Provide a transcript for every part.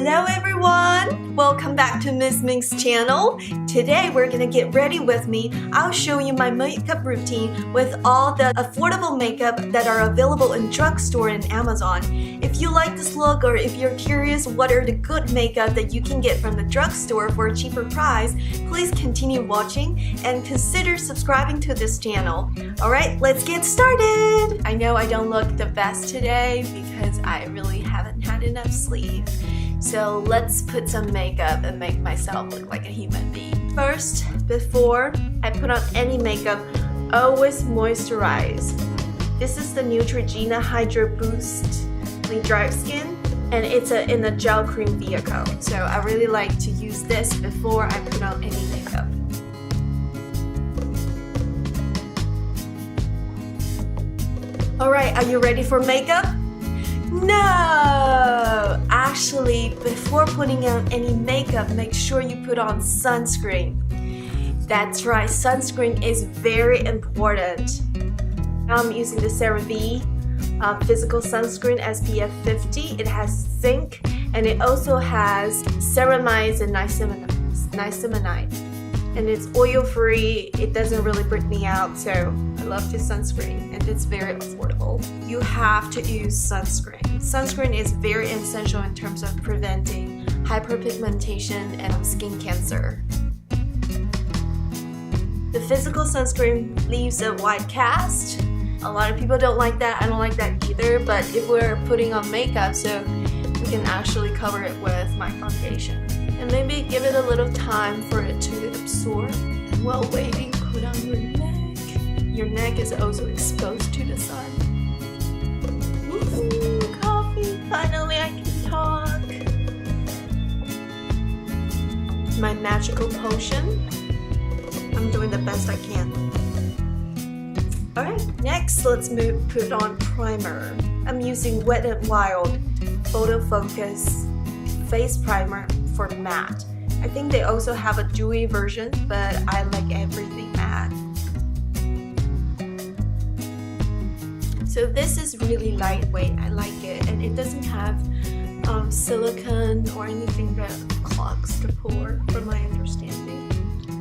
Hello everyone! Welcome back to Miss Ming's channel. Today we're gonna get ready with me. I'll show you my makeup routine with all the affordable makeup that are available in Drugstore and Amazon. If you like this look or if you're curious what are the good makeup that you can get from the drugstore for a cheaper price, please continue watching and consider subscribing to this channel. Alright, let's get started! I know I don't look the best today because I really haven't had enough sleep. So let's put some makeup and make myself look like a human being. First, before I put on any makeup, always moisturize. This is the Neutrogena Hydro Boost Dry Skin, and it's in a gel cream vehicle. So I really like to use this before I put on any makeup. Alright, are you ready for makeup? No! Actually, before putting on any makeup, make sure you put on sunscreen. That's right, sunscreen is very important. I'm using the CeraVe physical sunscreen SPF 50. It has zinc and it also has ceramides and niacinamide. And it's oil free, it doesn't really break me out, so I love this sunscreen and it's very affordable. You have to use sunscreen. Sunscreen is very essential in terms of preventing hyperpigmentation and skin cancer. The physical sunscreen leaves a white cast. A lot of people don't like that, I don't like that either, but if we're putting on makeup, so we can actually cover it with my foundation. And maybe give it a little time for it to absorb. And while waiting, put on your neck. Your neck is also exposed to the sun. Ooh, coffee. Finally, I can talk. My magical potion. I'm doing the best I can. Alright, next let's put on primer. I'm using Wet n Wild Photofocus Face Primer for matte. I think they also have a dewy version, but I like everything matte. So this is really lightweight, I like it, and it doesn't have silicone or anything that clogs the pore, from my understanding.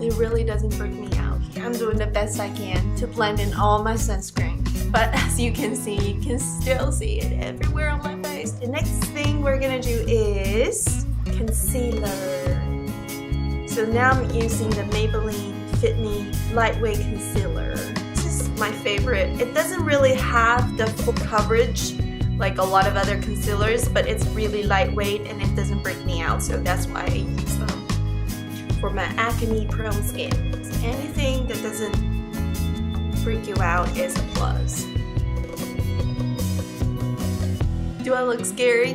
It really doesn't break me out. I'm doing the best I can to blend in all my sunscreen. But as you can see, you can still see it everywhere on my face. The next thing we're gonna do is concealer. So now I'm using the Maybelline Fitmel Lightweight Concealer. This is my favorite. It doesn't really have the full coverage like a lot of other concealers, but it's really lightweight and it doesn't break me out, so that's why I use them for my acne prone skin. Anything that doesn't freak you out is a plus. Do I look scary?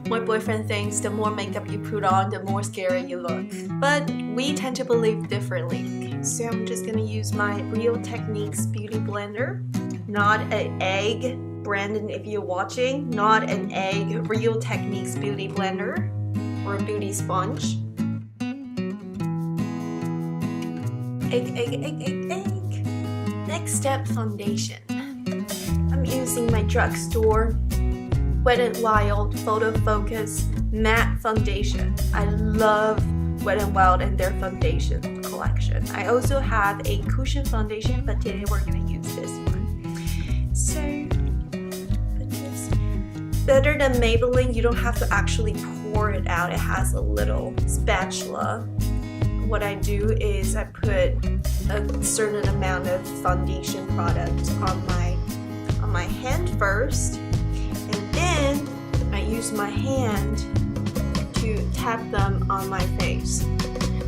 My boyfriend thinks the more makeup you put on, the more scary you look. But we tend to believe differently. So I'm just gonna use my Real Techniques Beauty Blender. Not an egg, Brandon, if you're watching. Not an egg, Real Techniques Beauty Blender or a beauty sponge. Egg. Next step, foundation. I'm using my Drugstore Wet n Wild Photofocus Matte Foundation. I love Wet n Wild and their foundation collection. I also have a cushion foundation, but today we're going to use this one. So, put this. Better than Maybelline, you don't have to actually pour it out. It has a little spatula. What I do is I put a certain amount of foundation product on my hand first, and then I use my hand to tap them on my face.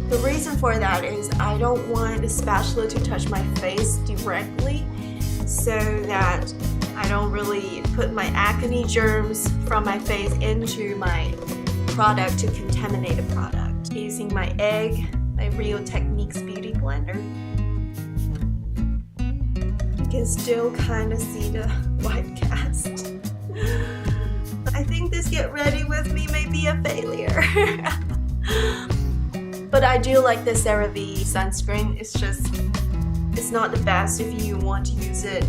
The reason for that is I don't want the spatula to touch my face directly, so that I don't really put my acne germs from my face into my product to contaminate the product. Using my egg, my Real Techniques Beauty Blender. You can still kind of see the white cast. I think this Get Ready With Me may be a failure. But I do like the CeraVe sunscreen. It's just It's not the best if you want to use it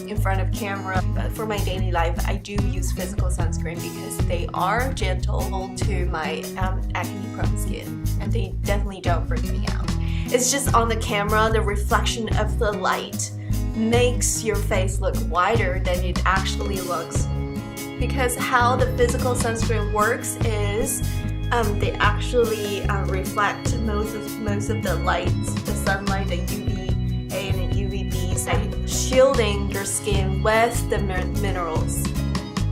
in front of camera, but for my daily life I do use physical sunscreen because they are gentle to my acne prone skin, and they definitely don't freak me out. It's just on the camera, the reflection of the light makes your face look whiter than it actually looks, because how the physical sunscreen works is they actually reflect most of the lights, the sunlight, the UVA and UVBs, like shielding your skin with the minerals.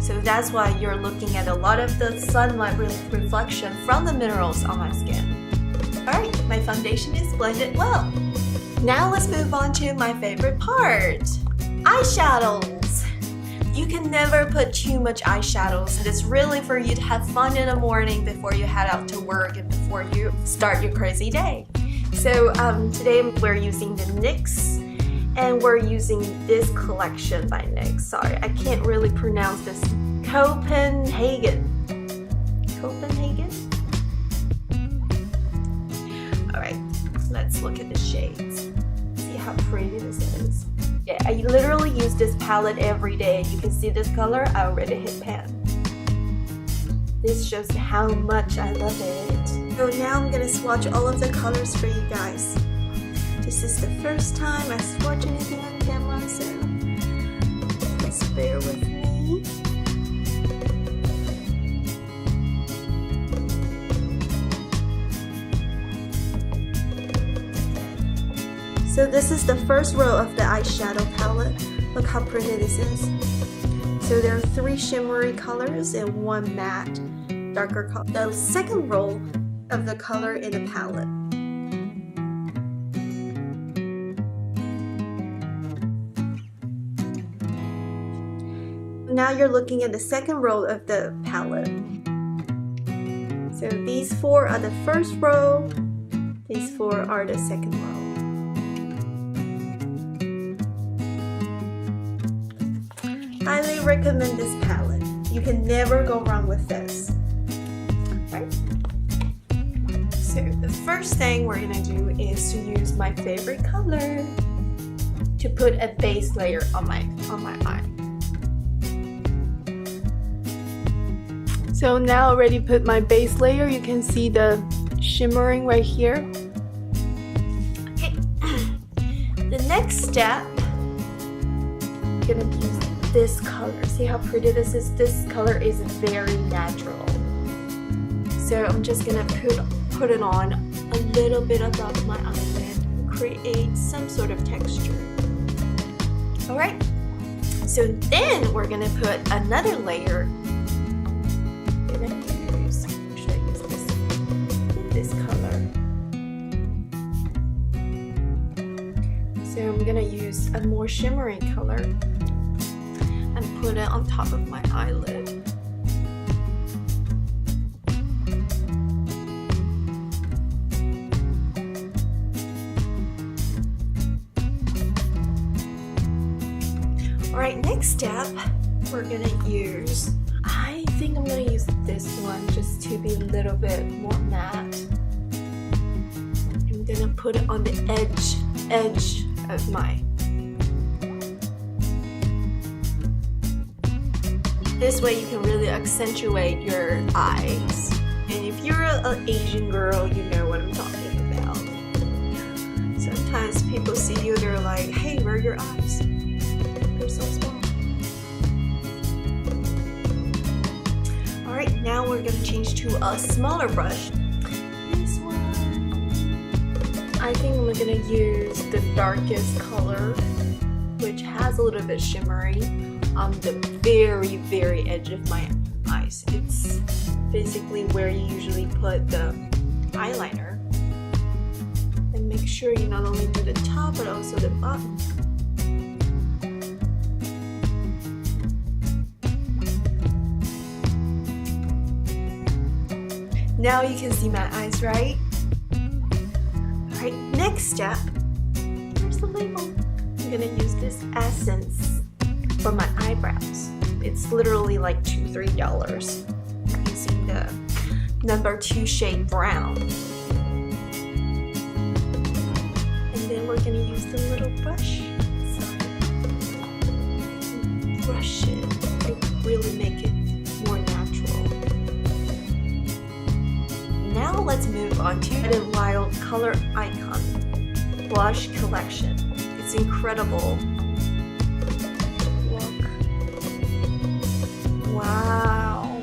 So that's why you're looking at a lot of the sunlight reflection from the minerals on my skin. Alright, my foundation is blended well. Now let's move on to my favorite part, eyeshadows. You can never put too much eyeshadows, and it's really for you to have fun in the morning before you head out to work and before you start your crazy day. So today we're using the NYX, and we're using this collection by NYX. Sorry, I can't really pronounce this. Copenhagen. Alright, let's look at the shades. See how pretty this is. Yeah, I literally use this palette every day. You can see this color, I already hit pan. This shows how much I love it. So now I'm gonna swatch all of the colors for you guys. This is the first time I swatch anything on camera, so just bear with me. So this is the first row of the eyeshadow palette. Look how pretty this is. So there are 3 shimmery colors and 1 matte, darker color. The second row of the color in the palette. Now you're looking at the second row of the palette. So these 4 are the first row, these 4 are the second row. Highly recommend this palette. You can never go wrong with this. Right? So the first thing we're gonna do is to use my favorite color to put a base layer on my eye. So now I already put my base layer. You can see the shimmering right here. Okay. The next step, I'm gonna use this color. See how pretty this is? This color is very natural. So I'm just gonna put it on a little bit above my eyelid and create some sort of texture. Alright, so then we're gonna put another layer. Should I use this color? So I'm gonna use a more shimmery color and put it on top of my eyelid. Alright, next step, we're gonna use, I think I'm gonna use this one just to be a little bit more matte. I'm gonna put it on the edge of my. This way you can really accentuate your eyes. And if you're an Asian girl, you know what I'm talking about. Sometimes people see you, they're like, hey, where are your eyes? They're so small. Alright, now we're gonna change to a smaller brush. This one. I think I'm gonna use the darkest color, which has a little bit shimmery, on the very, very edge of my eyes. It's basically where you usually put the eyeliner. And make sure you not only do the top, but also the bottom. Now you can see my eyes, right? Alright, next step. Where's the label? I'm gonna use this essence for my eyebrows. It's literally like $2-3. I'm using the number 2 shade brown. And then we're we're gonna use the little brush. Brush it to really make it more natural. Now let's move on to Wet n Wild Color Icon Blush Collection. It's incredible. Look. Wow.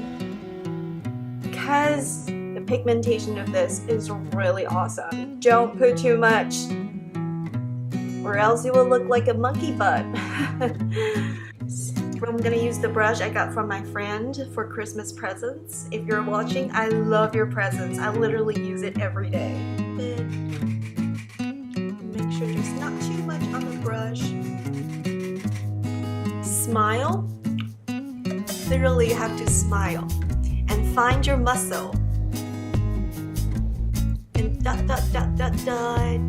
Because the pigmentation of this is really awesome. Don't put too much, or else you will look like a monkey butt. I'm gonna use the brush I got from my friend for Christmas presents. If you're watching, I love your presents. I literally use it every day. Make sure there's not too much on the brush. Smile. Literally, you have to smile and find your muscle. And dot dot dot dot dot.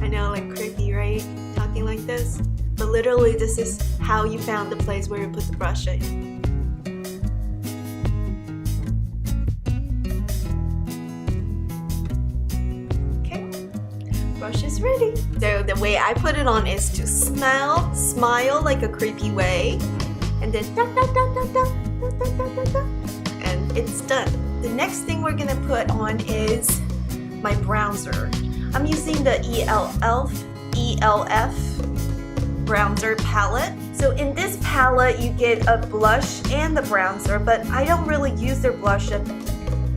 I know, like creepy, right? Talking like this. But literally, this is how you found the place where you put the brush in. Okay, brush is ready. So the way I put it on is to smile like a creepy way, and then da da da da da da da da da, and it's done. The next thing we're gonna put on is my bronzer. I'm using the ELF bronzer palette. So in this palette you get a blush and the bronzer, but I don't really use their blush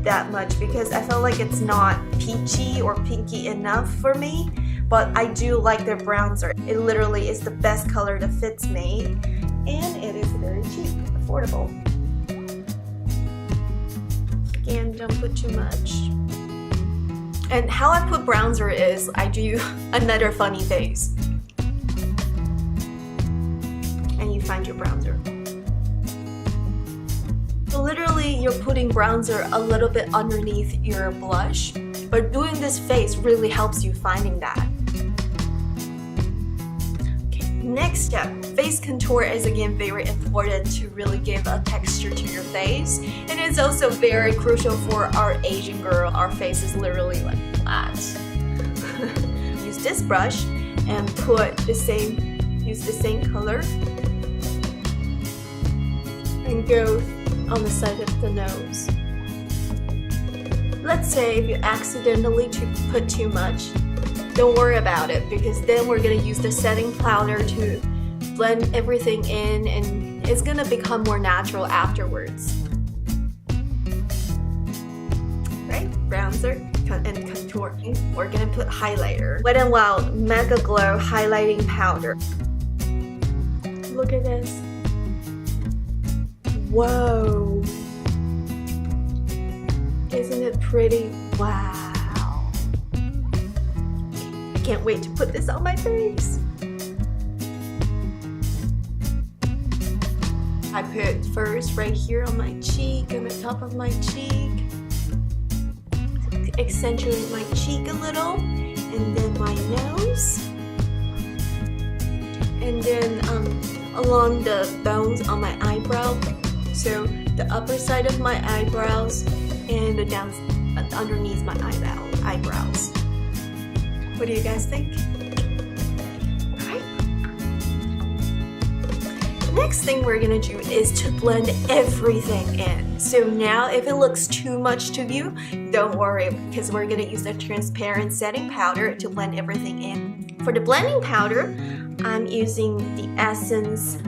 that much because I feel like it's not peachy or pinky enough for me, but I do like their bronzer. It literally is the best color that fits me, and it is very cheap, affordable. Again, don't put too much. And how I put bronzer is I do another funny face. And you find your bronzer. So literally you're putting bronzer a little bit underneath your blush, but doing this face really helps you finding that. Okay, next step, face contour is again very important to really give a texture to your face, and it's also very crucial for our Asian girl. Our face is literally like flat. Use this brush and use the same color and go on the side of the nose. Let's say if you accidentally put too much, don't worry about it, because then we're gonna use the setting powder to blend everything in, and it's gonna become more natural afterwards. Right? Bronzer and contouring. We're gonna put highlighter. Wet n Wild Megaglo highlighting powder. Look at this. Whoa! Isn't it pretty? Wow! I can't wait to put this on my face. I put first right here on my cheek, on the top of my cheek. Accentuate my cheek a little, and then my nose. And then along the bones on my eyebrow. So the upper side of my eyebrows and the down underneath my eyebrows. What do you guys think? Alright. Next thing we're gonna do is to blend everything in. So now if it looks too much to you, don't worry, because we're gonna use the transparent setting powder to blend everything in. For the blending powder, I'm using the Essence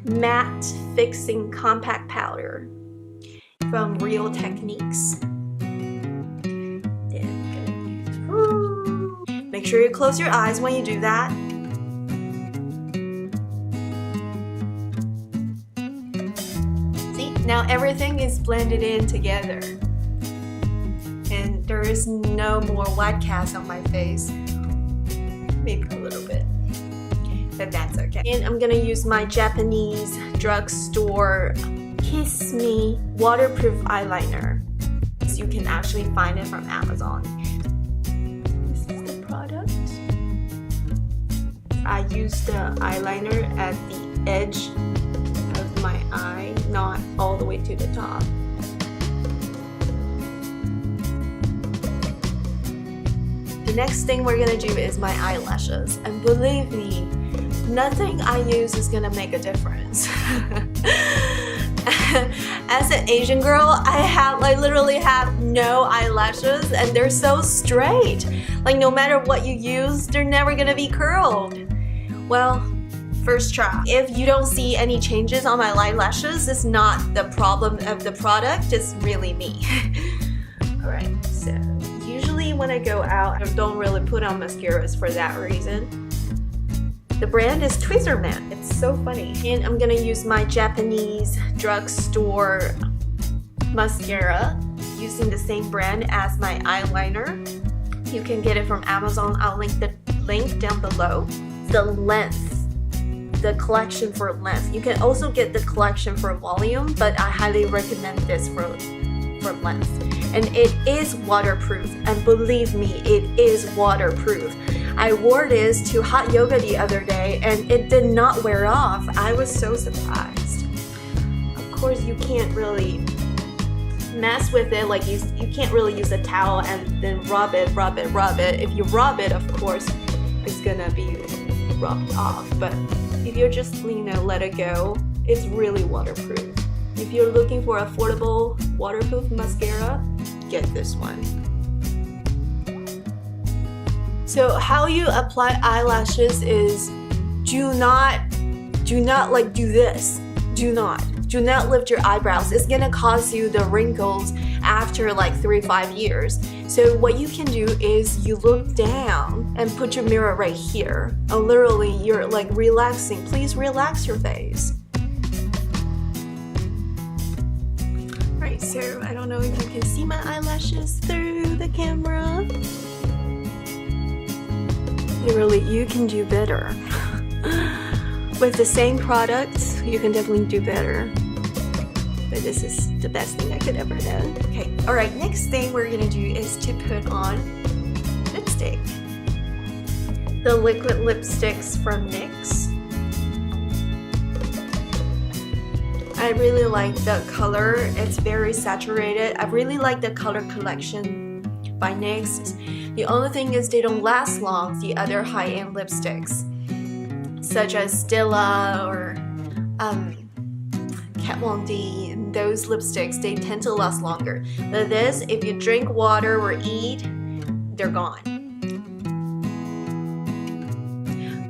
Matte Fixing Compact Powder from Real Techniques. Make sure you close your eyes when you do that. See, now everything is blended in together. And there is no more white cast on my face. Maybe a little bit. But that's okay. And I'm gonna use my Japanese drugstore KISSME waterproof eyeliner. So you can actually find it from Amazon. This is the product. I use the eyeliner at the edge of my eye, not all the way to the top. the next thing we're gonna do is my eyelashes. And believe me, nothing I use is gonna make a difference. As an Asian girl, I literally have no eyelashes and they're so straight. Like no matter what you use, they're never gonna be curled. Well, first try. If you don't see any changes on my eyelashes, it's not the problem of the product, it's really me. Alright, so usually when I go out, I don't really put on mascaras for that reason. The brand is Twizzler Man. It's so funny. And I'm gonna use my Japanese drugstore mascara using the same brand as my eyeliner. You can get it from Amazon. I'll link the link down below. The length, the collection for length. You can also get the collection for volume, but I highly recommend this for length. And it is waterproof, and believe me, it is waterproof. I wore this to hot yoga the other day and it did not wear off. I was so surprised. Of course, you can't really mess with it, like you can't really use a towel and then rub it. If you rub it, of course, it's gonna be rubbed off. But if you're just, let it go, it's really waterproof. If you're looking for affordable waterproof mascara, get this one. So how you apply eyelashes is do not like do this. Do not lift your eyebrows. It's gonna cause you the wrinkles after like 3-5 years. So what you can do is you look down and put your mirror right here. And literally you're like relaxing. Please relax your face. Alright, so I don't know if you can see my eyelashes through the camera. Literally, you can do better. With the same products, you can definitely do better. But this is the best thing I could ever do. Okay, alright, next thing we're gonna do is to put on lipstick. The liquid lipsticks from NYX. I really like the color, it's very saturated. I really like the color collection by NYX. The only thing is they don't last long, the other high-end lipsticks, such as Stila or Kat Von D. Those lipsticks, they tend to last longer. But this, if you drink water or eat, they're gone.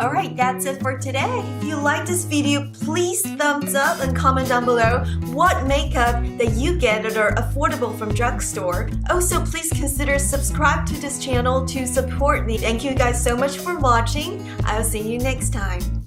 Alright, that's it for today. If you like this video, please thumbs up and comment down below what makeup that you get that are affordable from Drugstore. Also, please consider subscribe to this channel to support me. Thank you guys so much for watching. I'll see you next time.